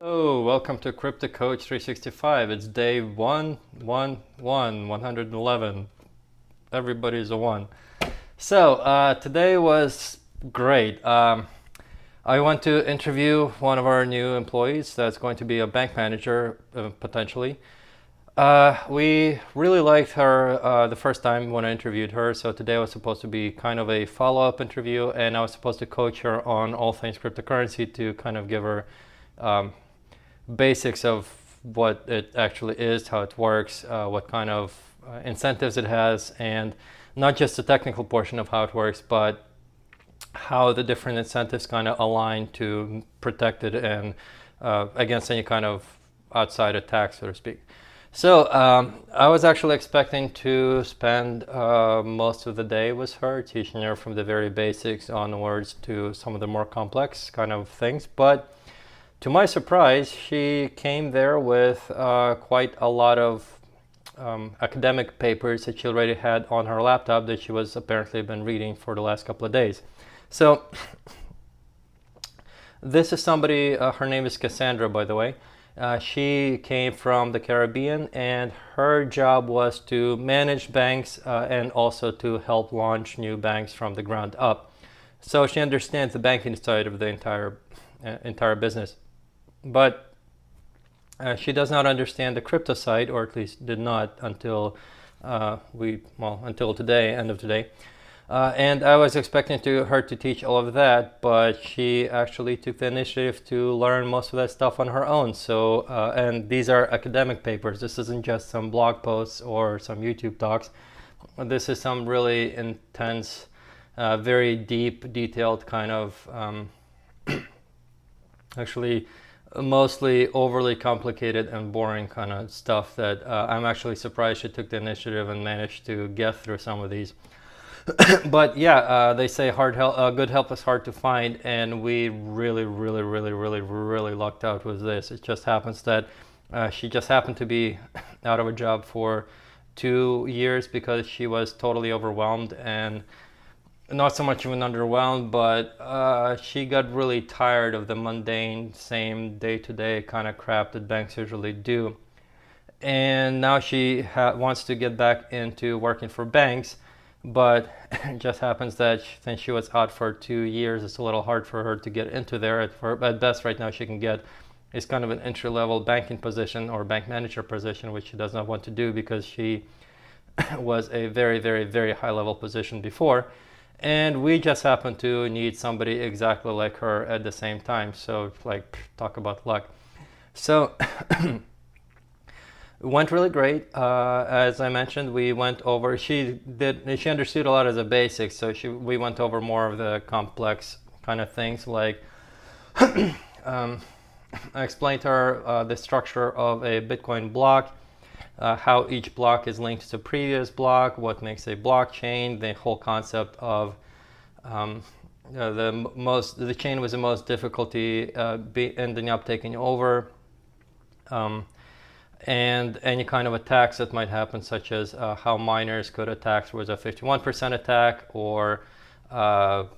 Oh, welcome to CryptoCoach365. It's day 111. Everybody's a one. So today was great. I want to interview one of our new employees that's going to be a bank manager, potentially. We really liked her the first time when I interviewed her, so today was supposed to be kind of a follow-up interview, and I was supposed to coach her on all things cryptocurrency to kind of give her basics of what it actually is, how it works, what kind of incentives it has, and not just the technical portion of how it works, but how the different incentives kind of align to protect it and against any kind of outside attack, so to speak. So I was actually expecting to spend most of the day with her, teaching her from the very basics onwards to some of the more complex kind of things. But to my surprise, she came there with quite a lot of academic papers that she already had on her laptop that she was apparently been reading for the last couple of days. So this is somebody, her name is Cassandra, by the way. She came from the Caribbean, and her job was to manage banks and also to help launch new banks from the ground up. So she understands the banking side of the entire business. But she does not understand the crypto side, or at least did not until until today, end of today. And I was expecting her to teach all of that, but she actually took the initiative to learn most of that stuff on her own. So, and these are academic papers. This isn't just some blog posts or some YouTube talks. This is some really intense, very deep, detailed kind of, actually mostly overly complicated and boring kind of stuff that I'm actually surprised she took the initiative and managed to get through some of these. But yeah, they say good help is hard to find, and we really lucked out with this. It just happens that she just happened to be out of a job for 2 years because she was totally overwhelmed, and not so much even underwhelmed, but she got really tired of the mundane, same day-to-day kind of crap that banks usually do. And now she wants to get back into working for banks, but it just happens that since she was out for 2 years, it's a little hard for her to get into there. At best right now she can get is kind of an entry-level banking position or bank manager position, which she does not want to do because she was a very high-level position before. And we just happen to need somebody exactly like her at the same time. So like, talk about luck. So it went really great. As I mentioned, we went over, she understood a lot of the basics. So we went over more of the complex kind of things, like I explained to her the structure of a Bitcoin block, how each block is linked to the previous block, what makes a blockchain, the whole concept of the chain with the most difficulty ending up taking over, and any kind of attacks that might happen, such as how miners could attack with a 51% attack, or the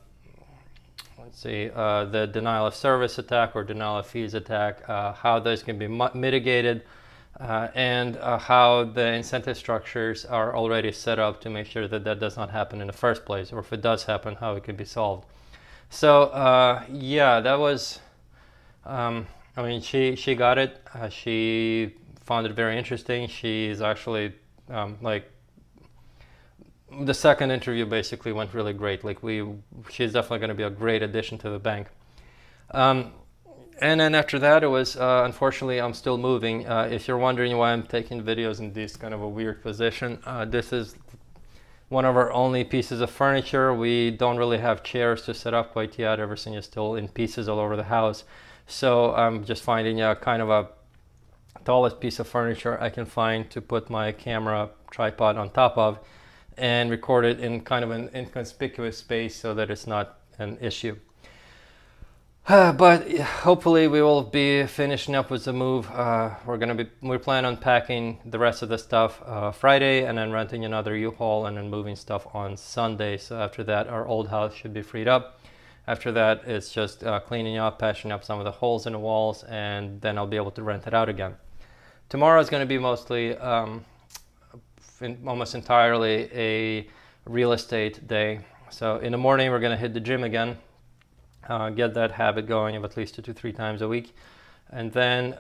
denial of service attack or denial of fees attack, how those can be mitigated, and how the incentive structures are already set up to make sure that that does not happen in the first place, or if it does happen, how it can be solved. So yeah, that was, I mean, she got it. She found it very interesting. She's actually like, the second interview basically went really great. Like she's definitely going to be a great addition to the bank. And then after that, it was, unfortunately, I'm still moving. If you're wondering why I'm taking videos in this kind of a weird position, this is one of our only pieces of furniture. We don't really have chairs to set up quite yet. Everything is still in pieces all over the house. So I'm just finding kind of a tallest piece of furniture I can find to put my camera tripod on top of and record it in kind of an inconspicuous space so that it's not an issue. But hopefully we will be finishing up with the move. We plan on packing the rest of the stuff Friday, and then renting another U-Haul and then moving stuff on Sunday. So after that, our old house should be freed up. After that, it's just cleaning up, patching up some of the holes in the walls, and then I'll be able to rent it out again. Tomorrow is going to be mostly, almost entirely a real estate day. So in the morning, we're going to hit the gym again, get that habit going of at least 2 to 3 times a week. And then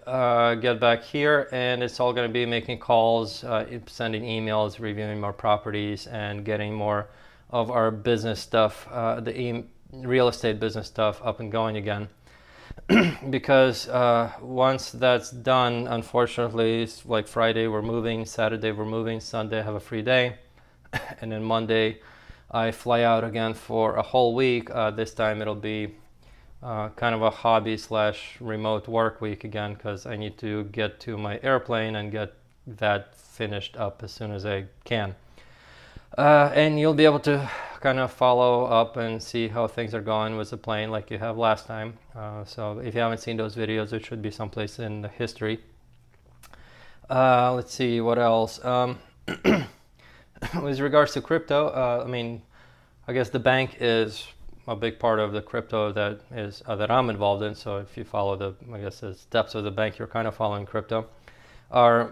get back here, and it's all going to be making calls, sending emails, reviewing more properties, and getting more of our business stuff, real estate business stuff up and going again. Because once that's done, unfortunately, it's like Friday we're moving, Saturday we're moving, Sunday I have a free day, and then Monday I fly out again for a whole week. This time it'll be kind of a hobby / remote work week again, because I need to get to my airplane and get that finished up as soon as I can. And you'll be able to kind of follow up and see how things are going with the plane like you have last time. So if you haven't seen those videos, it should be someplace in the history. Let's see what else. With regards to crypto, I guess the bank is a big part of the crypto that I'm involved in. So if you follow the steps of the bank, you're kind of following crypto. Our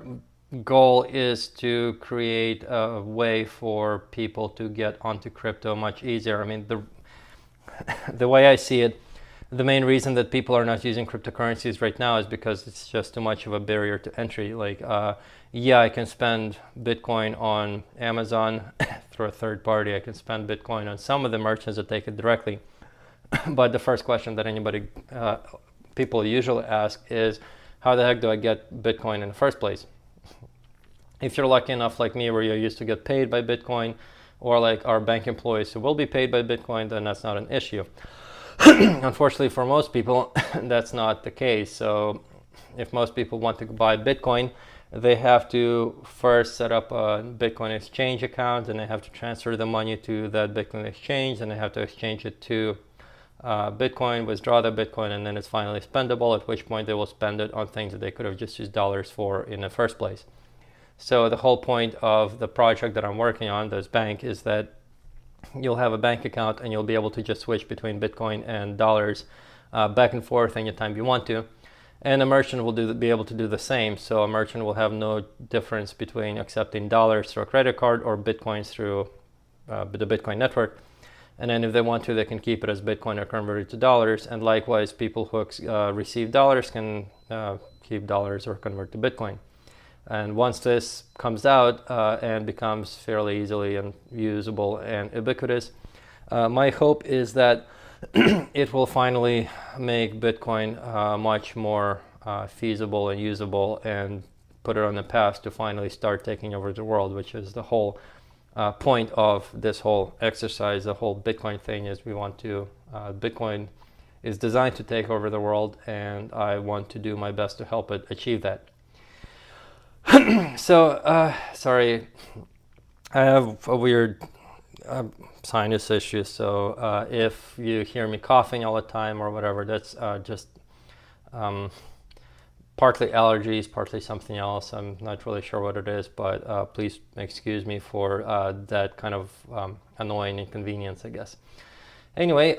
goal is to create a way for people to get onto crypto much easier. I mean, the way I see it, the main reason that people are not using cryptocurrencies right now is because it's just too much of a barrier to entry. Like, I can spend Bitcoin on Amazon through a third party. I can spend Bitcoin on some of the merchants that take it directly. But the first question that people usually ask is, how the heck do I get Bitcoin in the first place? If you're lucky enough like me, where you're used to get paid by Bitcoin, or like our bank employees who will be paid by Bitcoin, then that's not an issue. Unfortunately for most people, that's not the case. So if most people want to buy Bitcoin, they have to first set up a Bitcoin exchange account, and they have to transfer the money to that Bitcoin exchange, and they have to exchange it to Bitcoin, withdraw the Bitcoin, and then it's finally spendable, at which point they will spend it on things that they could have just used dollars for in the first place. So the whole point of the project that I'm working on, this bank, is that you'll have a bank account and you'll be able to just switch between Bitcoin and dollars back and forth anytime you want to. And a merchant will be able to do the same. So a merchant will have no difference between accepting dollars through a credit card or Bitcoins through the Bitcoin network. And then if they want to, they can keep it as Bitcoin or convert it to dollars. And likewise, people who receive dollars can keep dollars or convert to Bitcoin. And once this comes out and becomes fairly easily and usable and ubiquitous, my hope is that it will finally make Bitcoin much more feasible and usable, and put it on the path to finally start taking over the world, which is the whole point of this whole exercise. The whole Bitcoin thing is Bitcoin is designed to take over the world, and I want to do my best to help it achieve that. So, sorry, I have a weird sinus issue, so if you hear me coughing all the time or whatever, that's just partly allergies, partly something else. I'm not really sure what it is, but please excuse me for that kind of annoying inconvenience, I guess. Anyway,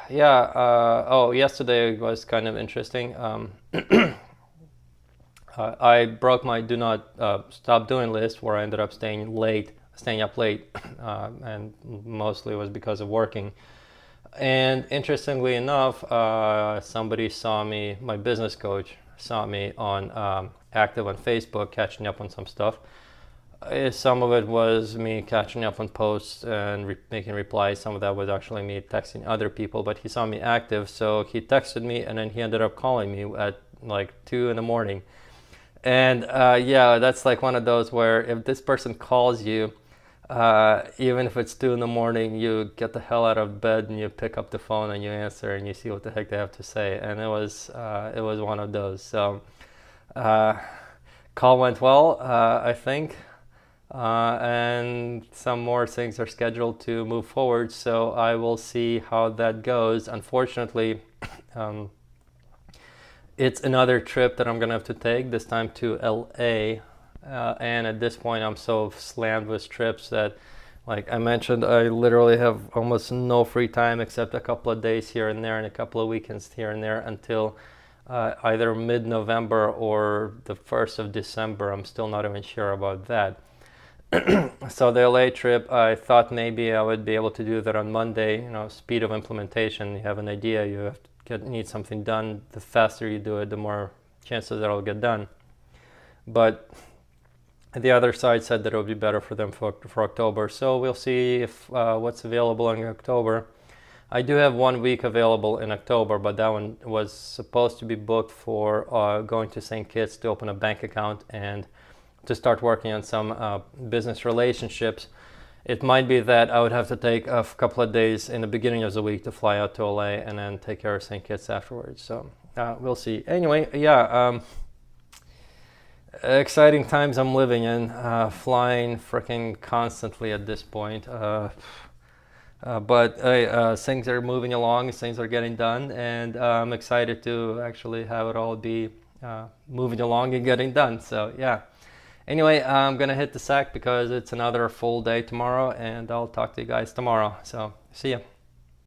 yesterday was kind of interesting. I broke my do not stop doing list, where I ended up staying up late, and mostly was because of working. And interestingly enough, somebody saw me, my business coach saw me on active on Facebook, catching up on some stuff. Some of it was me catching up on posts and making replies. Some of that was actually me texting other people, but he saw me active, so he texted me, and then he ended up calling me at like 2 a.m. And that's like one of those where if this person calls you, even if it's 2 a.m, you get the hell out of bed and you pick up the phone and you answer and you see what the heck they have to say. And it was one of those. So call went well, I think, and some more things are scheduled to move forward. So I will see how that goes. Unfortunately, it's another trip that I'm gonna have to take, this time to LA, and at this point I'm so slammed with trips that Like I mentioned, I literally have almost no free time except a couple of days here and there and a couple of weekends here and there until either mid-November or the 1st of December. I'm still not even sure about that. So the LA trip, I thought maybe I would be able to do that on Monday. You know, speed of implementation. You have an idea, you have to need something done. The faster you do it, the more chances that it'll get done. But the other side said that it would be better for them for October. So we'll see if what's available in October. I do have 1 week available in October, but that one was supposed to be booked for going to St. Kitts to open a bank account and to start working on some business relationships. It might be that I would have to take a couple of days in the beginning of the week to fly out to LA and then take care of St. Kitts afterwards. So we'll see. Anyway, yeah, exciting times I'm living in, flying freaking constantly at this point. But things are moving along, things are getting done, and I'm excited to actually have it all be moving along and getting done. So yeah. Anyway, I'm gonna hit the sack because it's another full day tomorrow, and I'll talk to you guys tomorrow. So see ya.